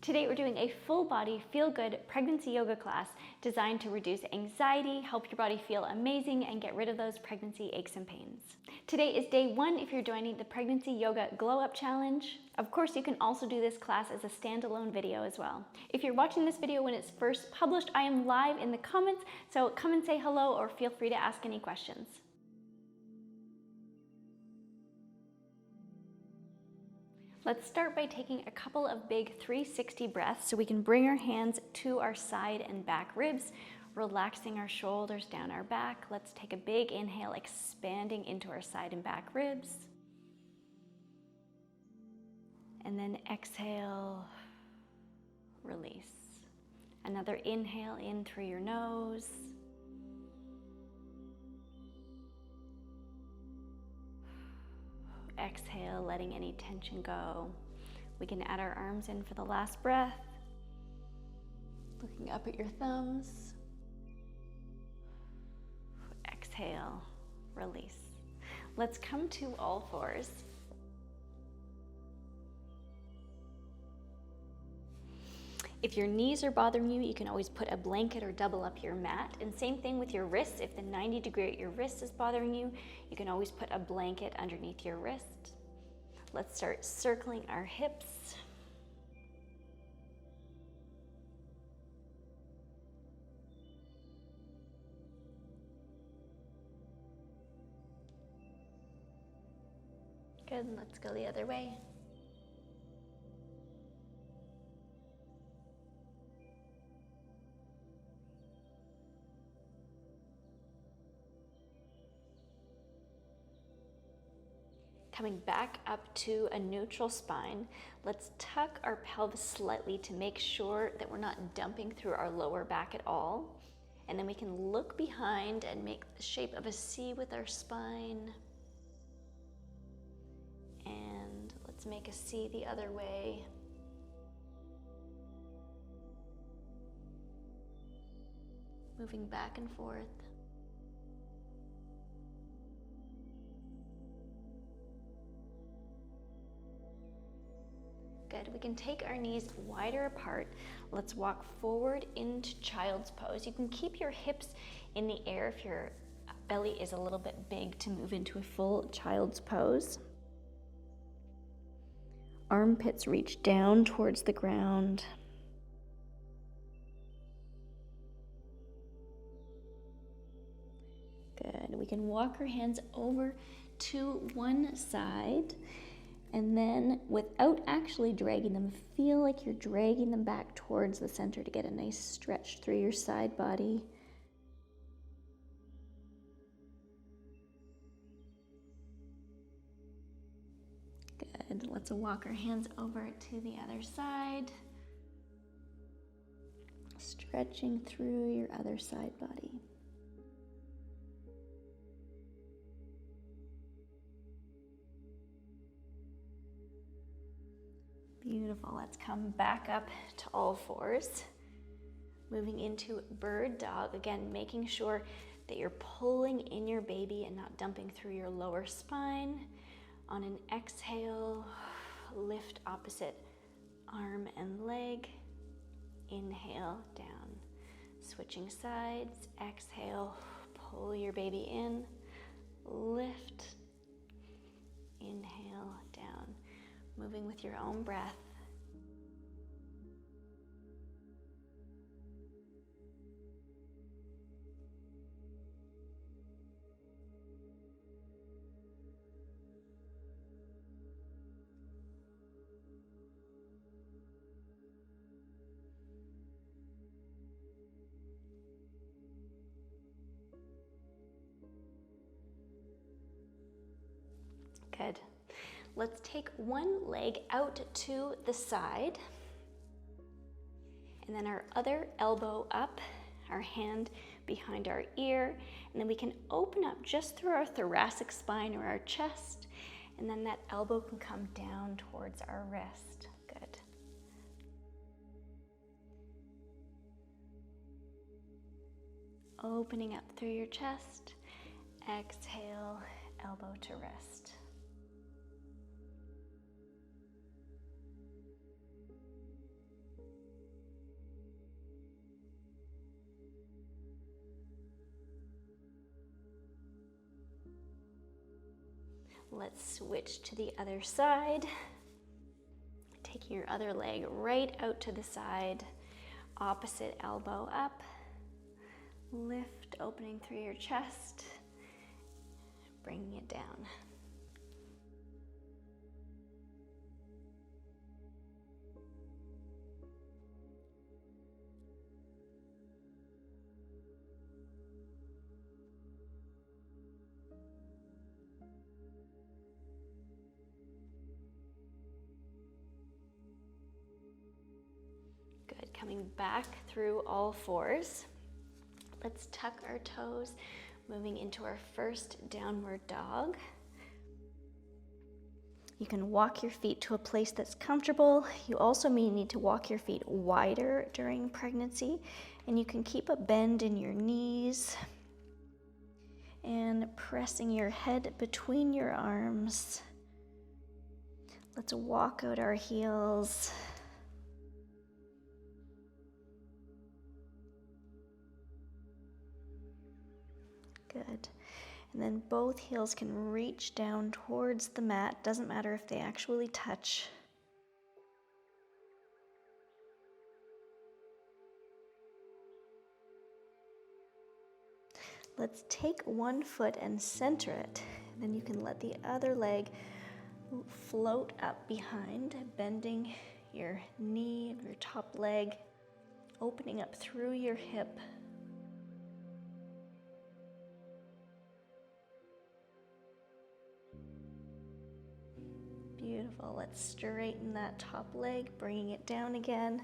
Today we're doing a full body feel-good pregnancy yoga class designed to reduce anxiety, help your body feel amazing, and get rid of those pregnancy aches and pains. Today is day 1 if you're joining the Pregnancy Yoga Glow Up Challenge. Of course, you can also do this class as a standalone video as well. If you're watching this video when it's first published, I am live in the comments, so come and say hello or feel free to ask any questions. Let's start by taking a couple of big 360 breaths so we can bring our hands to our side and back ribs, relaxing our shoulders down our back. Let's take a big inhale, expanding into our side and back ribs. And then exhale, release. Another inhale in through your nose. Exhale, letting any tension go. We can add our arms in for the last breath. Looking up at your thumbs. Exhale, release. Let's come to all fours. If your knees are bothering you, you can always put a blanket or double up your mat. And same thing with your wrists. If the 90 degree at your wrist is bothering you, you can always put a blanket underneath your wrist. Let's start circling our hips. Good, let's go the other way. Coming back up to a neutral spine, let's tuck our pelvis slightly to make sure that we're not dumping through our lower back at all. And then we can look behind and make the shape of a C with our spine. And let's make a C the other way. Moving back and forth. Good. We can take our knees wider apart. Let's walk forward into child's pose. You can keep your hips in the air if your belly is a little bit big to move into a full child's pose. Armpits reach down towards the ground. Good. We can walk our hands over to one side. And then, without actually dragging them, feel like you're dragging them back towards the center to get a nice stretch through your side body. Good. Let's walk our hands over to the other side. Stretching through your other side body. Beautiful. Let's come back up to all fours. Moving into bird dog. Again, making sure that you're pulling in your baby and not dumping through your lower spine. On an exhale, lift opposite arm and leg. Inhale, down. Switching sides. Exhale, pull your baby in. Lift. Inhale, down. Moving with your own breath. Good. Let's take one leg out to the side, and then our other elbow up, our hand behind our ear, and then we can open up just through our thoracic spine or our chest, and then that elbow can come down towards our wrist. Good. Opening up through your chest, exhale, elbow to wrist. Let's switch to the other side. Taking your other leg right out to the side, opposite elbow up. Lift, opening through your chest, bringing it down. Good, coming back through all fours. Let's tuck our toes, moving into our first downward dog. You can walk your feet to a place that's comfortable. You also may need to walk your feet wider during pregnancy, and you can keep a bend in your knees and pressing your head between your arms. Let's walk out our heels. Good. And then both heels can reach down towards the mat. Doesn't matter if they actually touch. Let's take one foot and center it. Then you can let the other leg float up behind, bending your knee and your top leg, opening up through your hip. Beautiful. Let's straighten that top leg, bringing it down again,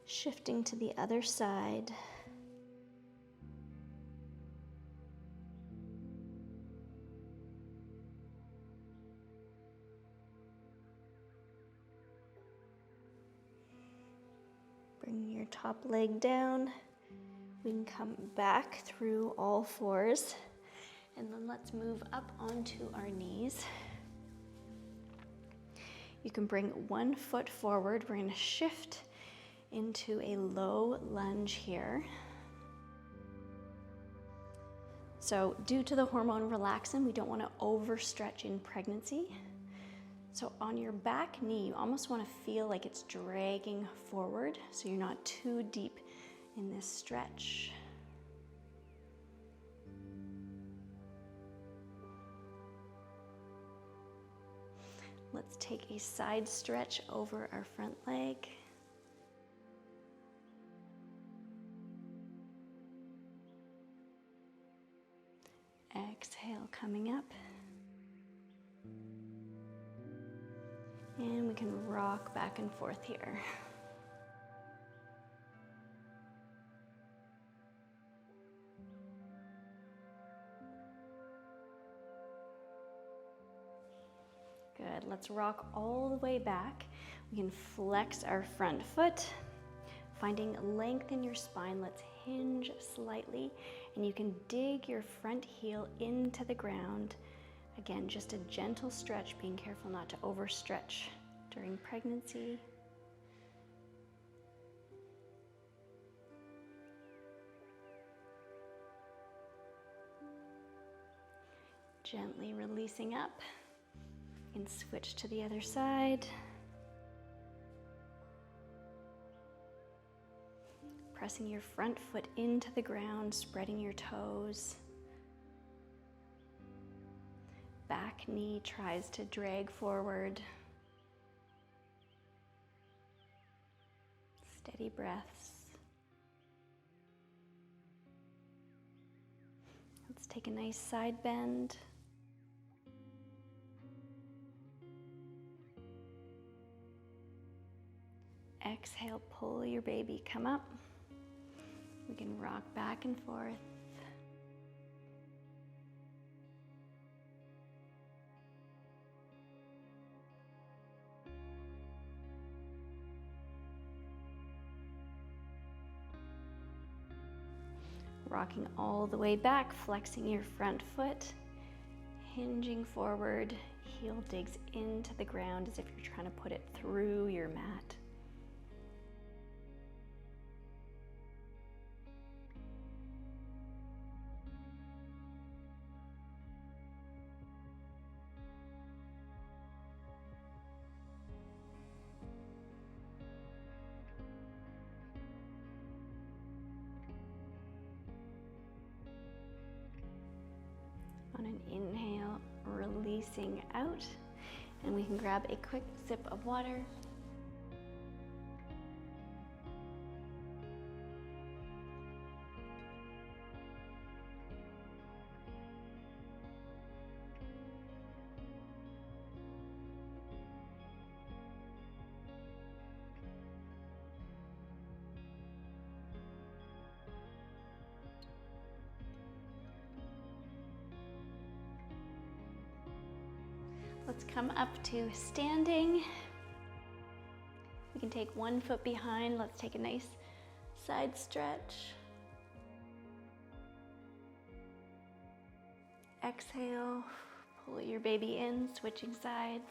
shifting to the other side. Bringing your top leg down. We can come back through all fours, and then let's move up onto our knees. You can bring one foot forward. We're going to shift into a low lunge here. So due to the hormone relaxin, we don't want to overstretch in pregnancy. So on your back knee, you almost want to feel like it's dragging forward, so you're not too deep in this stretch. Let's take a side stretch over our front leg. Exhale, coming up. And we can rock back and forth here. Good, let's rock all the way back. We can flex our front foot, finding length in your spine. Let's hinge slightly, and you can dig your front heel into the ground. Again, just a gentle stretch, being careful not to overstretch during pregnancy. Gently releasing up. And switch to the other side. Pressing your front foot into the ground, spreading your toes. Back knee tries to drag forward. Steady breaths. Let's take a nice side bend. Exhale, pull your baby, come up. We can rock back and forth. Rocking all the way back, flexing your front foot, hinging forward, heel digs into the ground as if you're trying to put it through your mat. inhale, releasing out. And we can grab a quick sip of water. Let's come up to standing. We can take one foot behind. Let's take a nice side stretch. Exhale, pull your baby in, switching sides.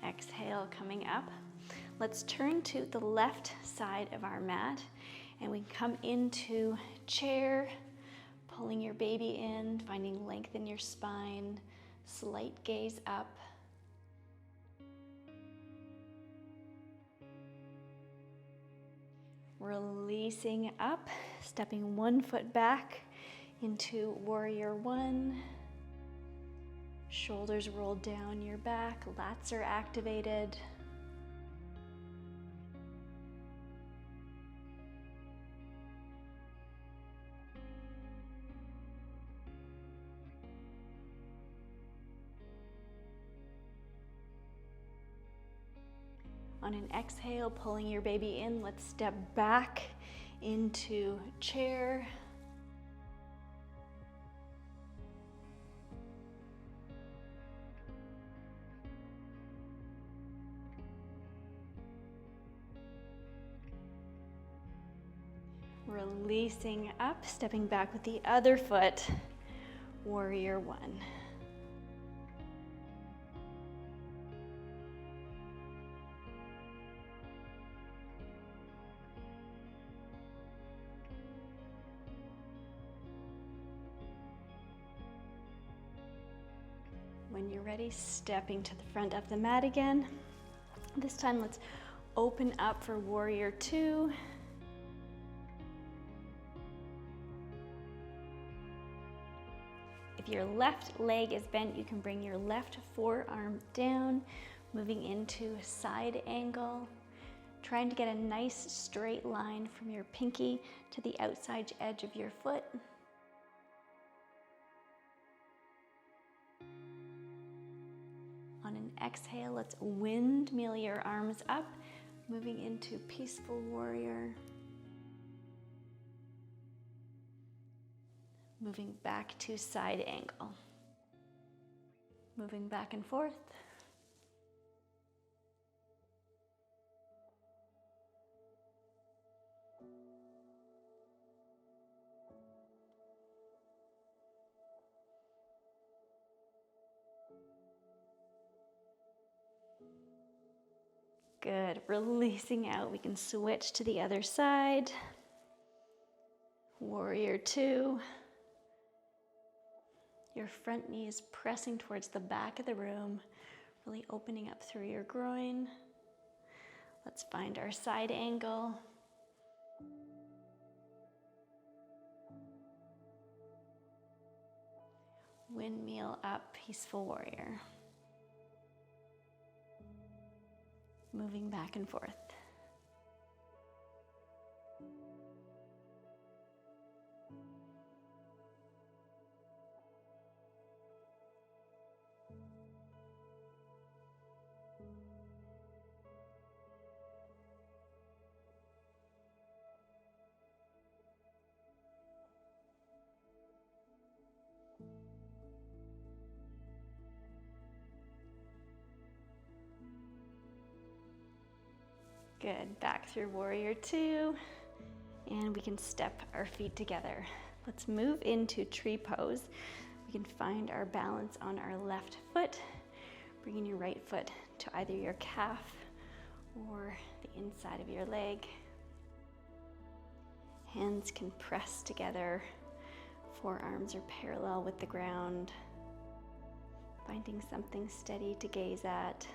Exhale, coming up. Let's turn to the left side of our mat and we come into chair, pulling your baby in, finding length in your spine, slight gaze up. Releasing up, stepping one foot back into warrior one. Shoulders roll down your back, lats are activated. On an exhale, pulling your baby in, let's step back into chair. Releasing up, stepping back with the other foot, warrior one. When you're ready, stepping to the front of the mat again. This time, let's open up for warrior two. If your left leg is bent, you can bring your left forearm down, moving into a side angle, trying to get a nice straight line from your pinky to the outside edge of your foot. On an exhale, let's windmill your arms up, moving into peaceful warrior. Moving back to side angle. Moving back and forth. Good, releasing out. We can switch to the other side. Warrior two. Your front knee is pressing towards the back of the room, really opening up through your groin. Let's find our side angle. Windmill up, peaceful warrior. Moving back and forth. Good, back through warrior two, and we can step our feet together. Let's move into tree pose. We can find our balance on our left foot, bringing your right foot to either your calf or the inside of your leg. Hands can press together, forearms are parallel with the ground, finding something steady to gaze at.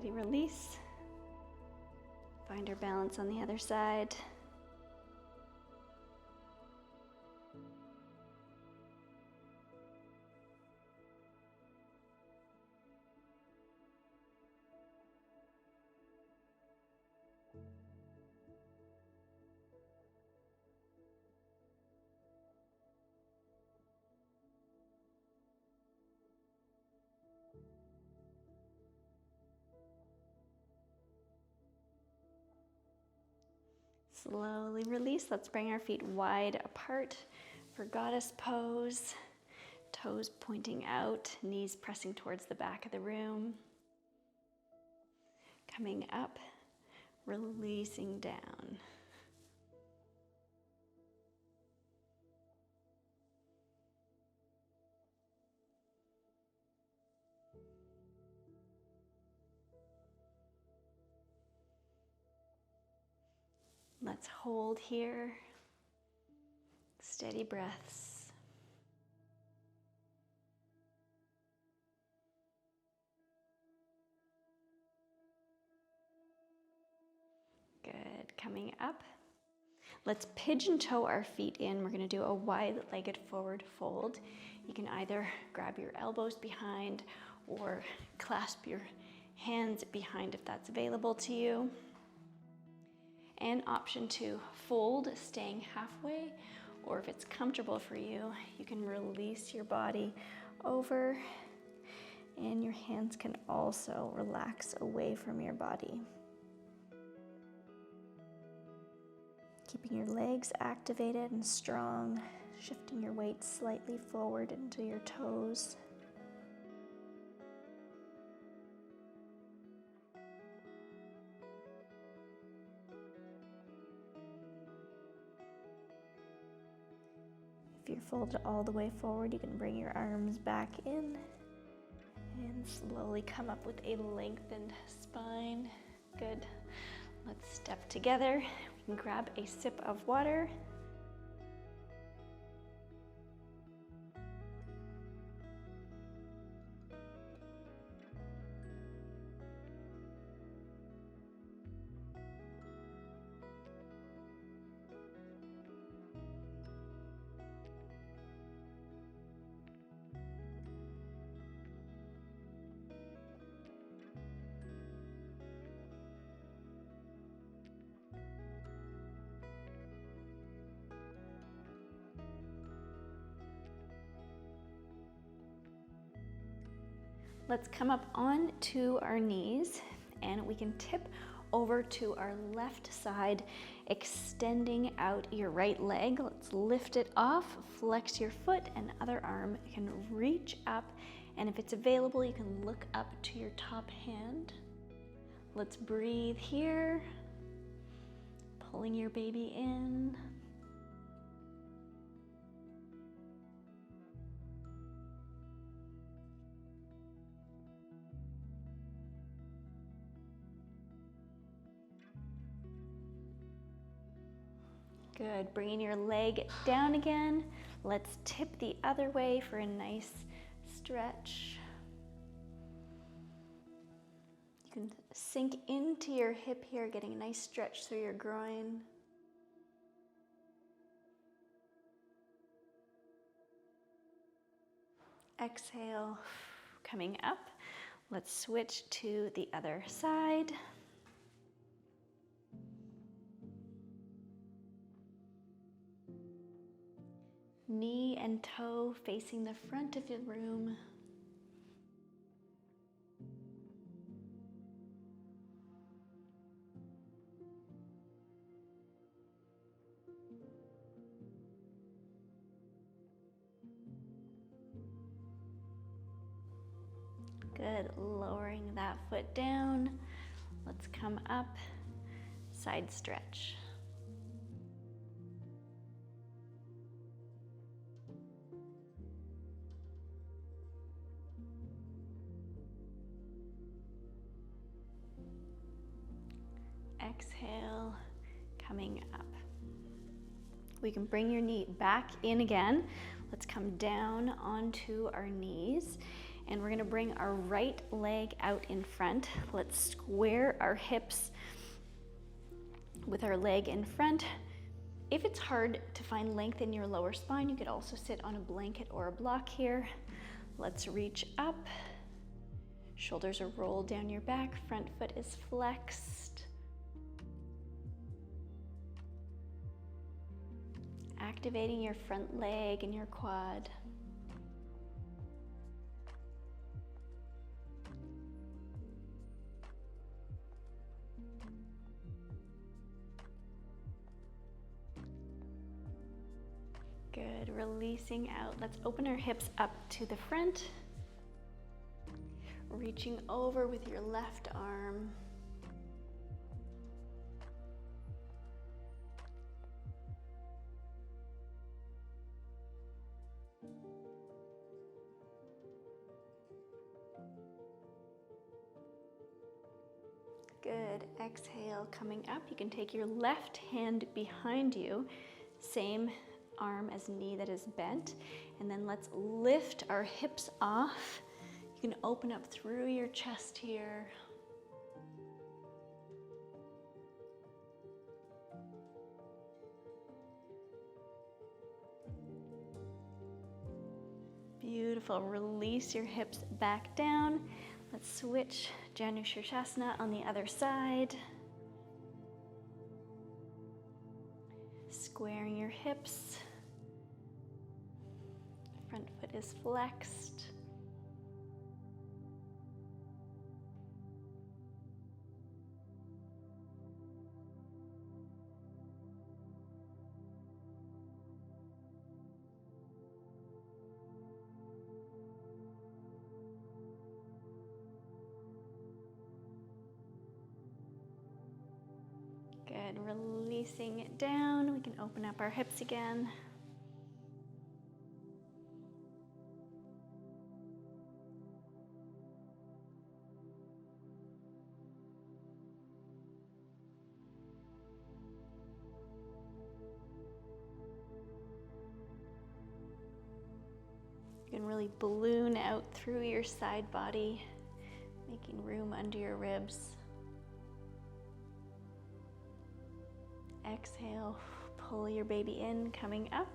Steady release. Find our balance on the other side. Slowly release. Let's bring our feet wide apart for goddess pose. Toes pointing out, knees pressing towards the back of the room. Coming up, releasing down. Let's hold here. Steady breaths. Good. Coming up. Let's pigeon toe our feet in. We're going to do a wide-legged forward fold. You can either grab your elbows behind or clasp your hands behind if that's available to you. And option 2, fold, staying halfway, or if it's comfortable for you, you can release your body over, and your hands can also relax away from your body. Keeping your legs activated and strong, shifting your weight slightly forward into your toes. If you're folded all the way forward, you can bring your arms back in and slowly come up with a lengthened spine. Good. Let's step together. We can grab a sip of water. Let's come up on to our knees, and we can tip over to our left side, extending out your right leg. Let's lift it off, flex your foot and other arm. You can reach up, and if it's available, you can look up to your top hand. Let's breathe here, pulling your baby in. Good, bringing your leg down again. Let's tip the other way for a nice stretch. You can sink into your hip here, getting a nice stretch through your groin. Exhale, coming up. Let's switch to the other side. Knee and toe facing the front of the room. Good, lowering that foot down. Let's come up, side stretch. Exhale, coming up. We can bring your knee back in again. Let's come down onto our knees, And we're gonna bring our right leg out in front. Let's square our hips with our leg in front. If it's hard to find length in your lower spine, you could also sit on a blanket or a block here. Let's reach up. Shoulders are rolled down your back, front foot is flexed. Activating your front leg and your quad. Good, releasing out. Let's open our hips up to the front. Reaching over with your left arm. Good, exhale, coming up. You can take your left hand behind you, same arm as knee that is bent, and then let's lift our hips off. You can open up through your chest here. Beautiful, release your hips back down. Let's switch Janu Shirshasana on the other side. Squaring your hips. Front foot is flexed. Good, releasing it down. We can open up our hips again. You can really balloon out through your side body, making room under your ribs. Exhale, pull your baby in, coming up.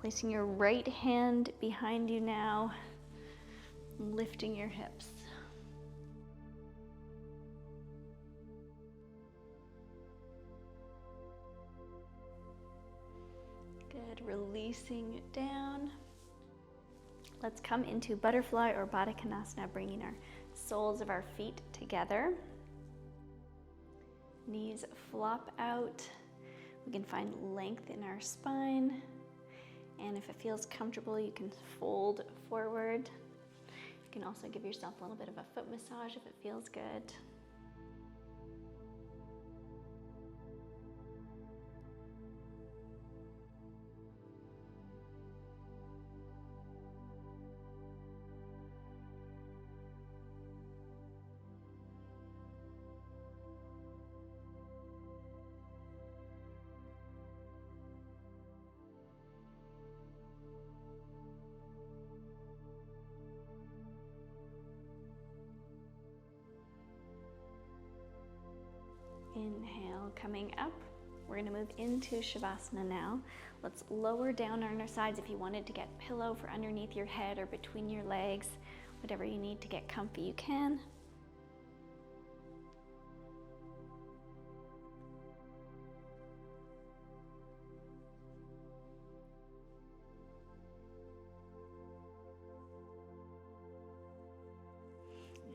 Placing your right hand behind you now, lifting your hips. Good, releasing it down. Let's come into butterfly or Baddha Konasana, bringing our soles of our feet together. Knees flop out. We can find length in our spine. And if it feels comfortable, you can fold forward. You can also give yourself a little bit of a foot massage if it feels good. Inhale, coming up. We're going to move into Shavasana now. Let's lower down on our sides. If you wanted to get pillow for underneath your head or between your legs, whatever you need to get comfy, you can.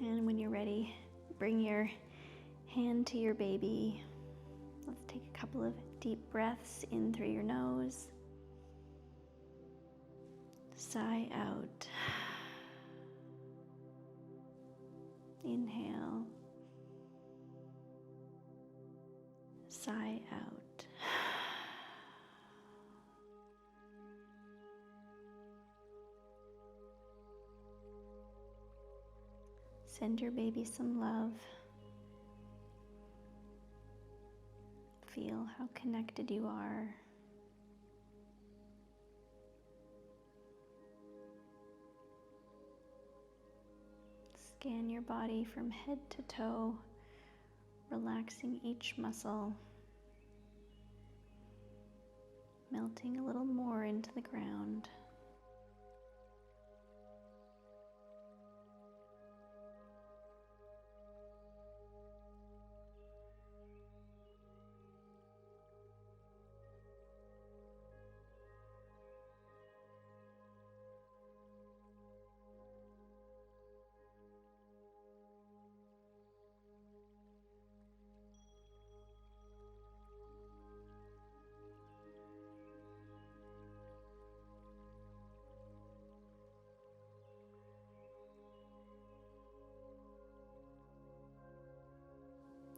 And when you're ready, bring your hand to your baby. Let's take a couple of deep breaths in through your nose. Sigh out. Inhale. Sigh out. Send your baby some love. Feel how connected you are. Scan your body from head to toe, relaxing each muscle, melting a little more into the ground.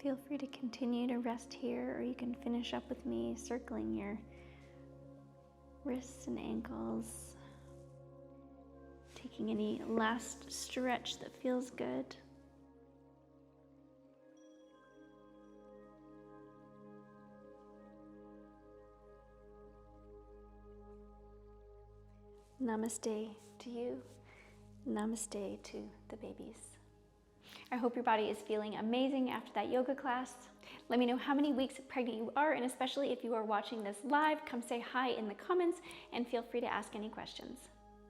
Feel free to continue to rest here, or you can finish up with me circling your wrists and ankles, taking any last stretch that feels good. Namaste to you. Namaste to the babies. I hope your body is feeling amazing after that yoga class. Let me know how many weeks pregnant you are, and especially if you are watching this live, come say hi in the comments and feel free to ask any questions.